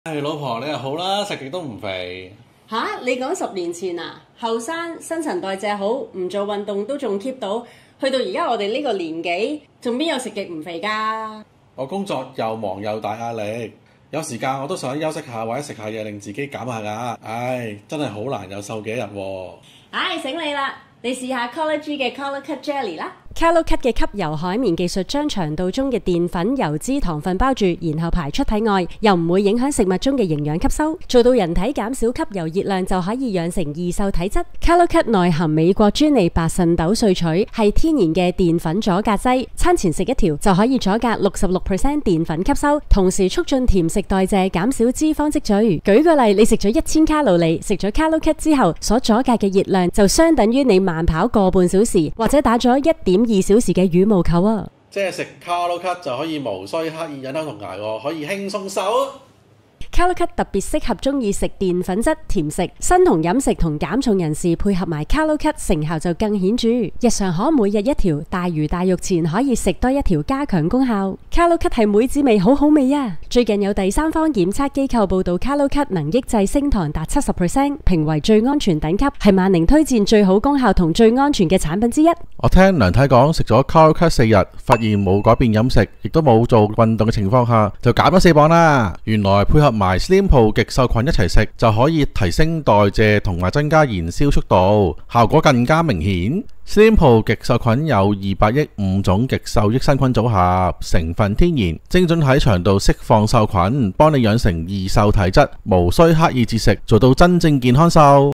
老婆你又好啦，食極都唔肥。吓？你講10年前啊，後生新陳代謝好，唔做運動都仲 keep 到，去到而家我哋呢個年紀，仲邊有食極唔肥㗎？我工作又忙又大壓力，有時間我都想休息下或者食下嘢令自己減下壓。真係好難有瘦幾日喎。醒你啦！你試下 Collagen 嘅 Color Cut Jelly 啦。Calocut 嘅吸油海綿技術將腸道中嘅澱粉、油脂、糖分包住，然後排出體外，又唔會影響食物中嘅營養吸收，做到人體減少吸油熱量，就可以養成易瘦體質。Calocut 內含美國專利白腎豆萃取，係天然嘅澱粉阻隔劑，餐前食一條就可以阻隔66% 澱粉吸收，同時促進甜食代謝，減少脂肪積聚。舉個例，你食咗1000卡路里，食咗 Calocut 之後，所阻隔嘅熱量就相等於你慢跑個半小時，或者打咗1.2小時嘅羽毛球啊！即係食卡路卡就可以無需刻意忍口同捱喎，可以輕鬆瘦。Calocut 特別適合中意食澱粉質甜食、生酮飲食同減重人士，配合埋 Calocut 成效就更顯著。日常可每日一條，大魚大肉前可以食多一條，加強功效。Calocut 係梅子味，好好味啊！最近有第三方檢測機構報道 Calocut 能抑制升糖達70%，評為最安全等級，係萬寧推薦最好功效同最安全嘅產品之一。我聽梁太講，食咗 Calocut 4日，發現冇改變飲食，亦都冇做運動嘅情況下，就減咗4磅啦。原來配合埋 Slimpro 極瘦菌一齊食，就可以提升代謝同埋增加燃燒速度，效果更加明顯。Slimpro 極瘦菌有200億5種極瘦益生菌組合，成分天然，精準喺腸道釋放瘦菌，幫你養成易瘦體質，無需刻意節食，做到真正健康瘦。